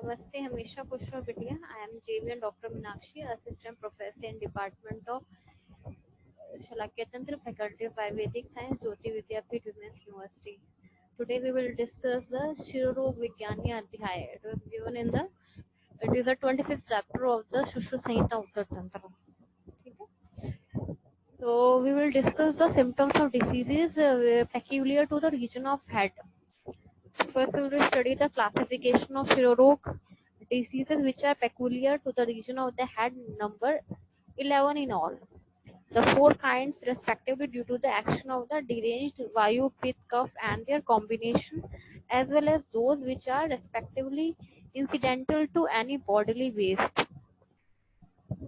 Namaste, Hamisha Pushpa Bitia. I am JVN Dr. Minakshi, Assistant Professor in Department of Shalakyatantra Faculty of Ayurvedic Science, Jyoti Vidyapith Women's University. Today we will discuss the Shirorog Vigyani Adhyaya. It is the 25th chapter of the Shushu Samhita Uttar Tantra. Okay? So we will discuss the symptoms of diseases peculiar to the region of head. First, we will study the classification of Shirorog diseases which are peculiar to the region of the head, number 11 in all. The four kinds respectively due to the action of the deranged Vayu, Pitta, Kapha and their combination, as well as those which are respectively incidental to any bodily waste,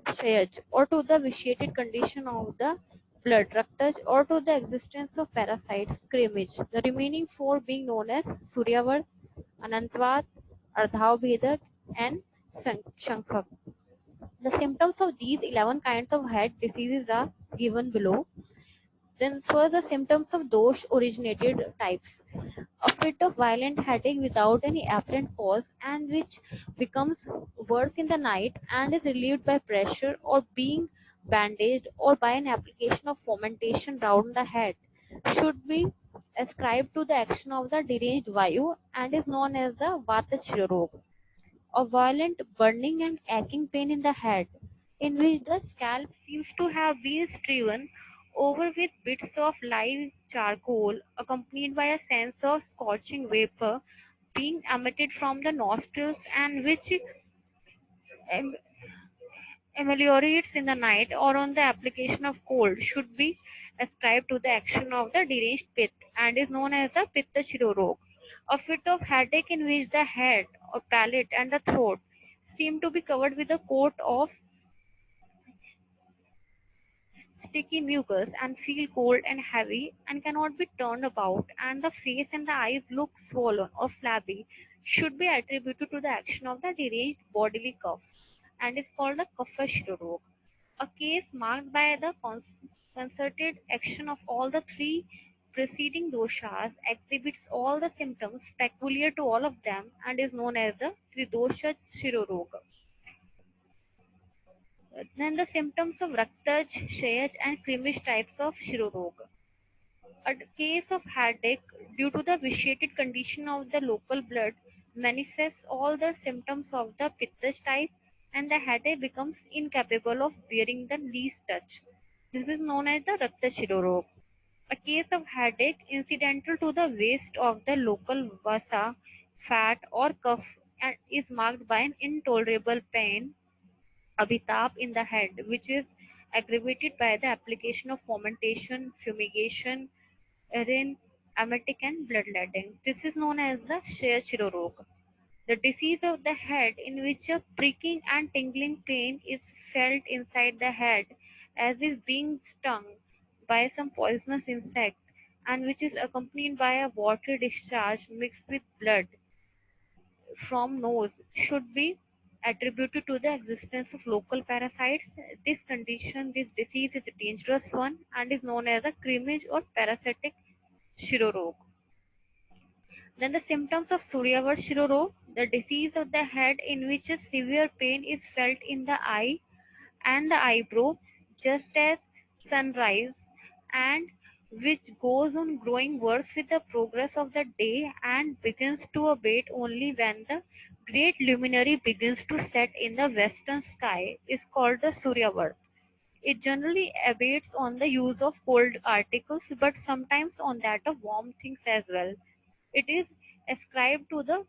Shayaj, or to the vitiated condition of the blood, Raktaj, or to the existence of parasites, Scrimmage. The remaining four being known as Suryavar, Anantvat, Ardhavvedak, and Shankhak. The symptoms of these 11 kinds of head diseases are given below. Then first, the symptoms of dosh originated types. A fit of violent headache without any apparent cause and which becomes worse in the night and is relieved by pressure or being bandaged or by an application of fomentation round the head should be ascribed to the action of the deranged vayu and is known as the Vata Shirorog. A violent burning and aching pain in the head, in which the scalp seems to have been striven over with bits of live charcoal, accompanied by a sense of scorching vapor being emitted from the nostrils, and which am- ameliorates in the night or on the application of cold, should be ascribed to the action of the deranged pith and is known as the Pitta Shirorog. A fit of headache in which the head or palate and the throat seem to be covered with a coat of sticky mucus and feel cold and heavy and cannot be turned about, and the face and the eyes look swollen or flabby, should be attributed to the action of the deranged bodily cough and is called the Kapha Shirorog. A case marked by the concerted action of all the three preceding doshas exhibits all the symptoms peculiar to all of them and is known as the Tridosha Shiroroga. Then the symptoms of Raktaj, Shayaj and Krimish types of Shiroroga. A case of headache due to the vitiated condition of the local blood manifests all the symptoms of the Pitta type and the headache becomes incapable of bearing the least touch. This is known as the Rakta Shirorog. A case of headache incidental to the waste of the local vasa, fat or cough and is marked by an intolerable pain, abhitap in the head, which is aggravated by the application of fomentation, fumigation, urine, emetic and bloodletting. This is known as the Shaya Shirorog. The disease of the head in which a pricking and tingling pain is felt inside the head as if being stung by some poisonous insect and which is accompanied by a watery discharge mixed with blood from nose should be attributed to the existence of local parasites. This disease is a dangerous one and is known as a crimmage or parasitic shirorog. Then the symptoms of Suryavar Shiroro, the disease of the head in which a severe pain is felt in the eye and the eyebrow just as sunrise and which goes on growing worse with the progress of the day and begins to abate only when the great luminary begins to set in the western sky is called the Suryavar. It generally abates on the use of cold articles but sometimes on that of warm things as well. It is ascribed to the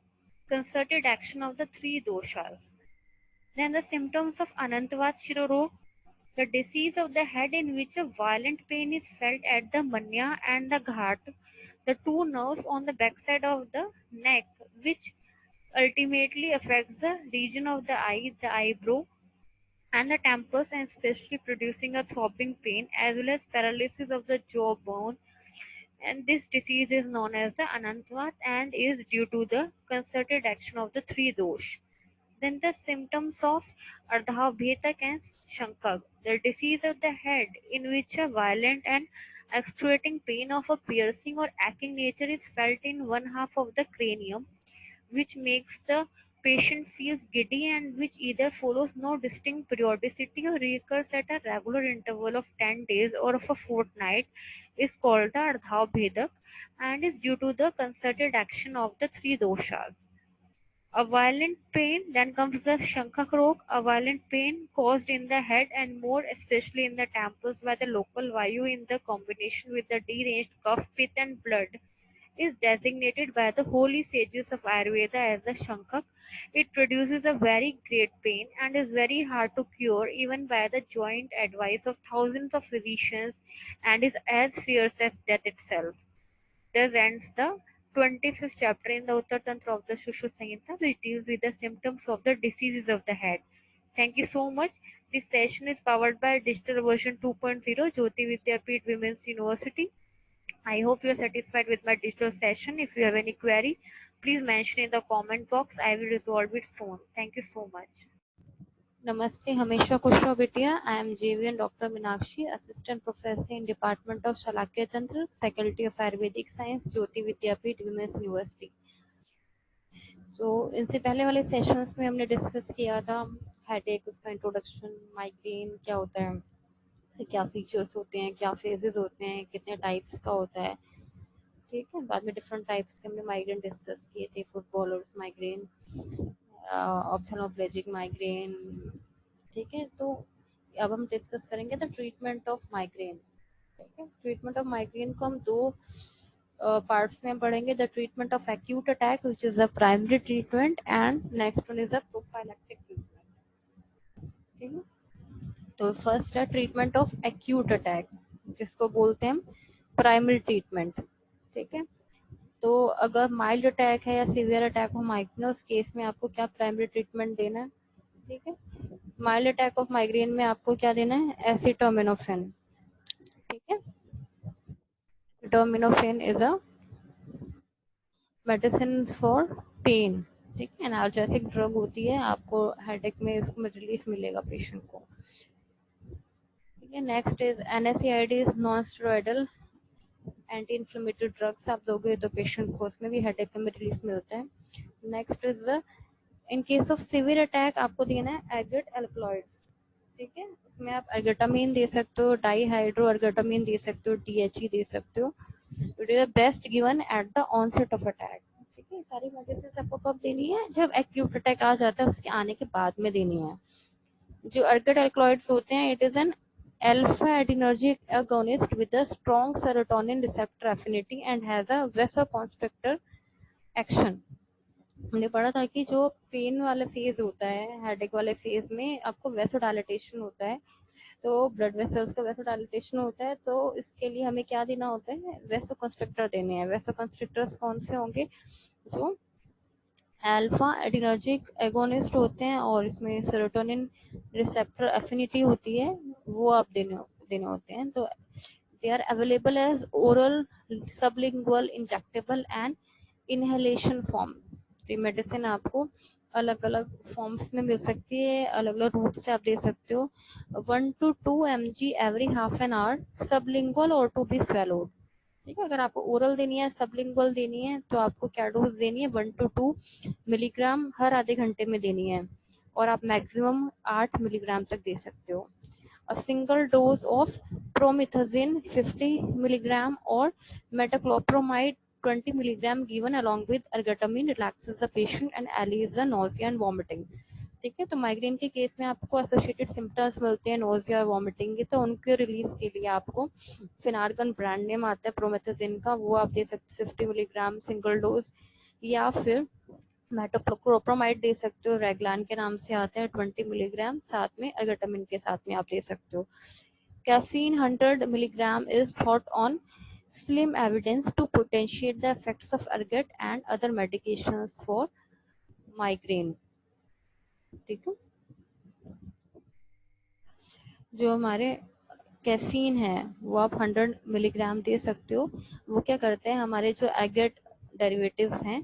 concerted action of the three doshas. Then the symptoms of Anantvat Shiroro, the disease of the head in which a violent pain is felt at the manya and the ghat, the two nerves on the backside of the neck, which ultimately affects the region of the eye, the eyebrow, and the temples, and especially producing a throbbing pain as well as paralysis of the jawbone, and this disease is known as the Anantvat and is due to the concerted action of the three dosh. Then the symptoms of Ardhavbhetak and Shankag, the disease of the head in which a violent and excruciating pain of a piercing or aching nature is felt in one half of the cranium, which makes the patient feels giddy and which either follows no distinct periodicity or recurs at a regular interval of 10 days or of a fortnight is called the Ardhav Bhedak and is due to the concerted action of the three doshas. A violent pain, then comes the Shankak Rog, a violent pain caused in the head and more especially in the temples by the local Vayu in the combination with the deranged cough, pith and blood is designated by the holy sages of Ayurveda as the Shankak. It produces a very great pain and is very hard to cure even by the joint advice of thousands of physicians and is as fierce as death itself. Thus ends the 25th chapter in the Uttar Tantra of the Shushu Samhita, which deals with the symptoms of the diseases of the head. Thank you so much. This session is powered by digital version 2.0 Jyoti Vidyapeeth Women's University. I hope you are satisfied with my digital session. If you have any query, please mention in the comment box. I will resolve it soon. Thank you so much. Namaste, Hamesha Kushwa Bitia. I am JVN Dr. Minakshi, Assistant Professor in Department of Shalakya Tantra, Faculty of Ayurvedic Science, Jyoti Vidyapeeth Women's University. तो इनसे पहले वाले sessions में हमने discuss किया था headache, उसका introduction, migraine क्या होता है, क्या फीचर्स होते हैं, क्या फेजेस होते हैं, कितने टाइप्स का होता है, ठीक है। बाद में डिफरेंट टाइप्स से हमने माइग्रेन डिस्कस किए थे, फुटबॉलर्स माइग्रेन, ऑप्थेल्मोप्लेजिक माइग्रेन, ठीक है। तो अब हम डिस्कस करेंगे द ट्रीटमेंट ऑफ माइग्रेन, ठीक है। ट्रीटमेंट ऑफ माइग्रेन को हम दो पार्ट्स में पढ़ेंगे, the treatment of acute attack which is the primary treatment and next one is the prophylactic treatment, ठीक है। तो फर्स्ट है ट्रीटमेंट ऑफ एक्यूट अटैक, जिसको बोलते हैं हम प्राइमरी ट्रीटमेंट, ठीक है। तो अगर माइल्ड अटैक है या सीवियर अटैक हो माइग्रेन, उस केस में आपको क्या प्राइमरी ट्रीटमेंट देना है, ठीक है। माइल्ड अटैक ऑफ माइग्रेन में आपको क्या देना है, एसिटामिनोफेन, ठीक है। Acetaminophen is a medicine for pain, ठीक है। एनाल्जेसिक ड्रग होती है, आपको हेडेक में इसमें रिलीफ मिलेगा पेशेंट को, ठीक है। Next is NSAID, non steroidal anti inflammatory drugs आप दोगे तो पेशेंट को उसमें भी हेडेक में रिलीफ मिलता है। Next is the in case of severe attack आपको देना है एगेट एल्कलॉइड्स, ठीक है। उसमें आप अर्गेटामिन दे सकते हो, डाईहाइड्रो अर्गेटामिन दे सकते हो, डीएचई दे सकते हो। It is the best given at the onset of attack, ठीक है। सारी मेडिसिन आपको कब देनी है, जब एक्यूट अटैक आ जाता है उसके आने के बाद में देनी है। जो अर्गेट एल्कलॉइड्स होते हैं, it is N alpha adrenergic agonist with a strong serotonin receptor affinity and has a vasoconstrictor action। हमने पढ़ा था कि जो पेन वाला फेज होता है, हेडेक वाले फेज में आपको वेसोडाइलेटेशन होता है, तो ब्लड वेसल्स का वेसोडाइलेटेशन होता है, तो इसके लिए हमें क्या देना होता है, वेसोकंस्ट्रिक्टर देने हैं। वेसोकंस्ट्रिक्टर्स कौन से होंगे, जो अल्फा एडिनर्जिक एगोनिस्ट होते हैं और इसमें सेरोटोनिन रिसेप्टर एफिनिटी होती है, वो आप देने होते हैं। तो they are available as oral, sublingual, injectable and inhalation form. तो मेडिसिन आपको अलग अलग फॉर्म्स में मिल सकती है, अलग अलग रूट से आप दे सकते हो। 1 to 2 mg every half an hour, sublingual और टू बी स्वेलोड, ठीक है। अगर आपको ओरल देनी है, सबलिंगुअल देनी है, तो आपको क्या डोज देनी है, 1 to 2 मिलीग्राम हर आधे घंटे में देनी है, और आप मैक्सिमम 8 मिलीग्राम तक दे सकते हो। A single dose of promethazine 50 milligram or metoclopramide 20 milligram given along with ergotamine relaxes the patient and alleviates the nausea and vomiting, ठीक है। तो माइग्रेन के केस में आपको एसोसिएटेड सिम्टम्स मिलते हैं नोजिया और वॉमिटिंग के, तो उनके रिलीफ के लिए आपको फिनार्गन ब्रांड नेम आता है प्रोमेथाजिन का, वो आप दे सकते 50 मिलीग्राम सिंगल डोज, या फिर मेटोक्लोप्रामाइड दे सकते हो, रेगलान के नाम से आते हैं, 20 मिलीग्राम साथ में अर्गेटामिन के साथ में आप दे सकते हो। Caffeine 100 milligram is thought on slim evidence to potentiate the effects of ergot and other medications for migraine, ठीक है। जो हमारे कैफीन है वो आप 100 मिलीग्राम दे सकते हो। वो क्या करते हैं, हमारे जो एगेट डेरिवेटिव्स हैं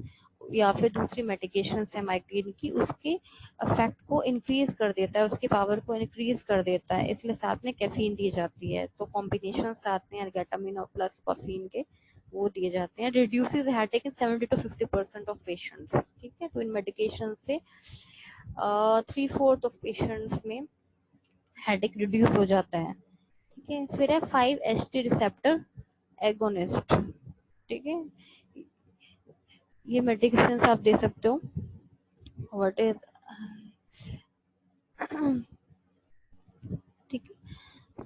या फिर दूसरी मेडिकेशंस है माइग्रेन की, उसके इफेक्ट को इंक्रीज कर देता है, उसकी पावर को इंक्रीज कर देता है, इसलिए साथ में कैफीन दी जाती है। तो कॉम्बिनेशन साथ में एल्गेटामिन और प्लस कैफीन के वो दिए जाते हैं. Reduces headache in 70 to 50% of patients. ठीक है, तो इन मेडिकेशन से 3/4 ऑफ पेशेंट्स में हेडेक रिड्यूस हो जाता है. ठीक है, फिर है 5-HT रिसेप्टर एगोनिस्ट. ठीक है, ये मेडिकेशन आप दे सकते हो. व्हाट इज ठीक है,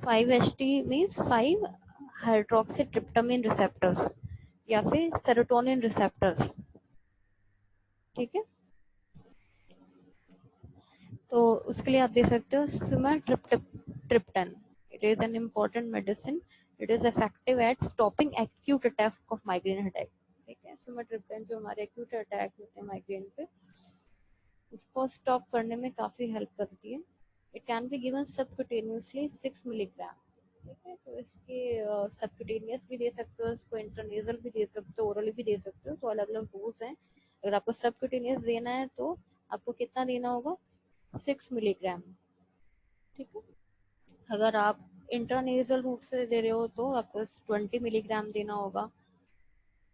5-HT मीन्स 5 हाइड्रोक्सीट्रिप्टामिन रिसेप्टर्स या फिर सेरोटोनिन रिसेप्टर्स. ठीक है, तो उसके लिए आप दे सकते हो sumatriptan. It is an important medicine. It is effective at stopping acute attack of migraine headache. ठीक है, सिमाट्रिप्टन जो हमारे एक्यूट अटैक होते हैं माइग्रेन पे, उसको स्टॉप करने में काफी हेल्प करती है. It can be given subcutaneously 6 milligram. ठीक है, तो इसके सबक्यूटेनियस भी दे सकते हो, इसको इंटरनेजल भी दे सकते हो, ओरली भी दे सकते हो. तो अलग अलग डोज हैं. अगर आपको सबक्यूटेनियस देना है तो आपको कितना देना होगा? 6 मिलीग्राम. ठीक है, अगर आप इंटरनेजल रूट से दे रहे हो तो आपको 20 मिलीग्राम देना होगा.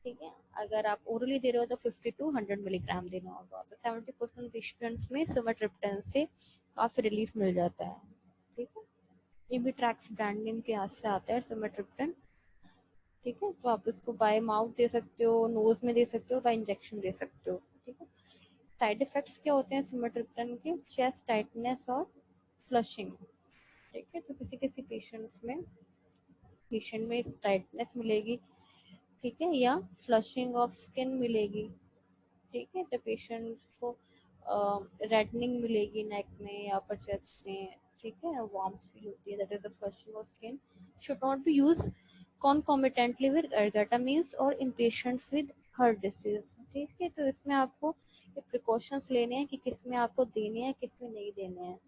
ठीक है, अगर आप ओरली दे रहे हो तो 50 to 100 मिलीग्राम देना होगा. तो 70% पेशेंट्स में सिमाट्रिप्टन से काफी रिलीफ मिल जाता है. ठीक है, इमिट्रैक्स ब्रांड नेम के हाथ से आता है सिमाट्रिप्टन. ठीक है, तो आप इसको बाय माउथ दे सकते हो, नोज में दे सकते हो, बाय इंजेक्शन दे सकते हो. ठीक है, साइड इफेक्ट्स क्या होते हैं सिमाट्रिप्टन के? चेस्ट टाइटनेस और फ्लशिंग. ठीक है, तो किसी किसी पेशेंट में टाइटनेस मिलेगी. ठीक है, या फ्लशिंग ऑफ स्किन मिलेगी. ठीक है, तो पेशेंट्स को रेडनिंग मिलेगी नेक में या अपर चेस्ट में. ठीक है, वार्म फील होती है, that is the flushing of skin. Should not be use concomitantly with ergotamines or in patients with heart disease. ठीक है, तो इसमें आपको ये प्रिकॉशंस लेने हैं कि किस में आपको देने हैं, किस में नहीं देने हैं.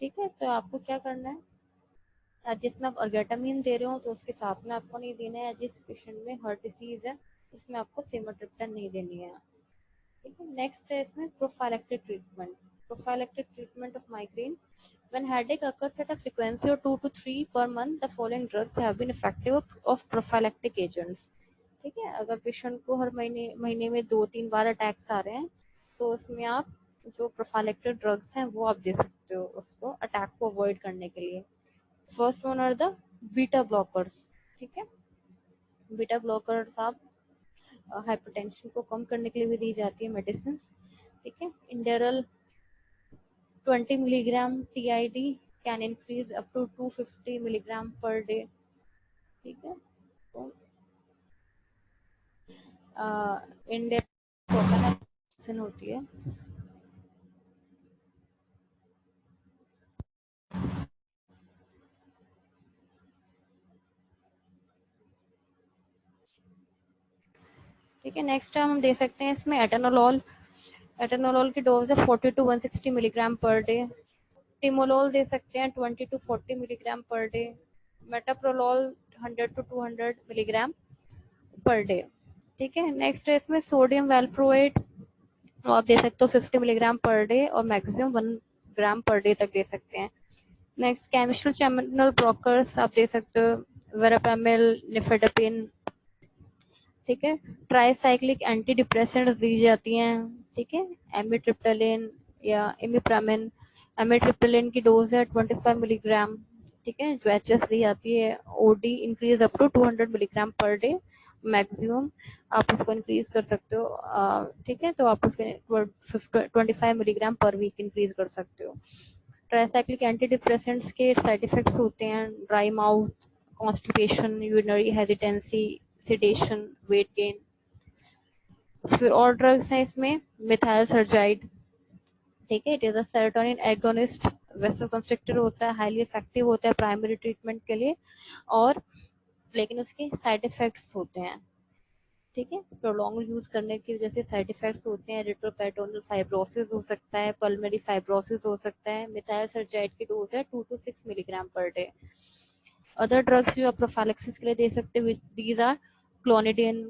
ठीक है, तो आपको क्या करना है, जिसमें आप अर्गेटामिन दे रहे हो तो उसके साथ में आपको नहीं देना है. जिस पेशेंट में हार्ट डिसीज है इसमें आपको सिमाट्रिप्टन नहीं देनी है. ठीक है, नेक्स्ट है इसमें prophylactic treatment. Prophylactic treatment of migraine. When headache occurs at a frequency of 2 to 3 per month, the following drugs have been effective of prophylactic agents. ठीक है, अगर पेशेंट को हर महीने महीने में 2-3 बार अटैक्स आ रहे हैं तो उसमें आप जो प्रोफाइलेक्टिक ड्रग्स हैं वो आप दे सकते हो उसको अटैक को अवॉइड करने के लिए. First one are the beta blockers. ठीक है, बीटा ब्लॉकर्स आप हाइपरटेंशन को कम करने के लिए भी दी जाती है मेडिसिन. ठीक है, Inderal 20 milligram TID can increase up to 250 milligram per day. ठीक है, तो इंडेरल होती है. ठीक है, नेक्स्ट हम दे सकते हैं इसमें एटेनोलॉल. एटेनोलॉल की डोज है 40 to 160 milligram per day. Timolol दे सकते हैं 20 to 40 milligram per day. मेटाप्रोलॉल 100 to 200 milligram per day. ठीक है, नेक्स्ट है इसमें सोडियम वैल्प्रोएट. तो आप दे सकते हो 50 मिलीग्राम पर डे और मैक्सिमम 1 ग्राम पर डे तक दे सकते हैं. नेक्स्ट केमिकल चैनल ब्लॉकर्स आप दे सकते हो वेरापेमिल, निफेडापिन. ठीक है, ट्राईसाइक्लिक एंटी डिप्रेसेंट्स दी जाती हैं. ठीक है, एमिट्रिप्टालिन या इमिप्रामिन. एमिट्रिप्टालिन की डोज है 25 मिलीग्राम. ठीक है, जो एच एस दी जाती है. OD increase up to 200 milligram per day maximum. आप उसको इंक्रीज कर सकते हो. ठीक है, तो आप उसको 25 मिलीग्राम पर वीक इंक्रीज कर सकते हो. ट्राईसाइक्लिक एंटी डिप्रेसेंट्स के साइड इफेक्ट्स होते हैं dry mouth, constipation, urinary hesitancy, sedation, weight gain. फिर और ड्रग्स हैं इसमें मिथाइल सर्जाइड. ठीक है, it is a serotonin agonist. Vasoconstrictor होता है, हाईली इफेक्टिव होता है प्राइमरी ट्रीटमेंट के लिए, और लेकिन उसके साइड इफेक्ट्स होते हैं. ठीक है, प्रोलॉन्ग यूज करने की वजह से साइड इफेक्ट्स होते हैं. रिट्रोपेरिटोनल फाइब्रोसिस हो सकता है, पल्मोनरी फाइब्रोसिस हो सकता है. मिथाइल सर्जाइड की डोज है 2 to 6 milligram per day. Other drugs जो आप प्रोफाइलेक्सिस के लिए दे सकते हो दीज आर क्लोनिडिन,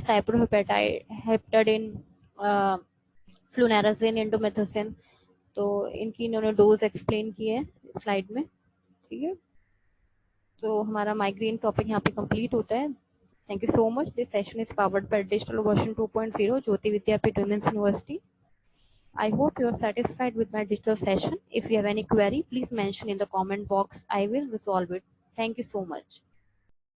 साइप्रोहेपेटाडिन, फ्लूनाराजिन, इंडोमेथासिन. तो इनकी इन्होंने डोज एक्सप्लेन की है स्लाइड में. ठीक है, तो हमारा माइग्रेन टॉपिक यहाँ पे कंप्लीट होता है. Thank you so much. This session is powered by Digital Version 2.0, Jyoti Vidyapith Women's University. I hope you are satisfied with my digital session. If you have any query, please mention in the comment box. I will resolve it. Thank you so much.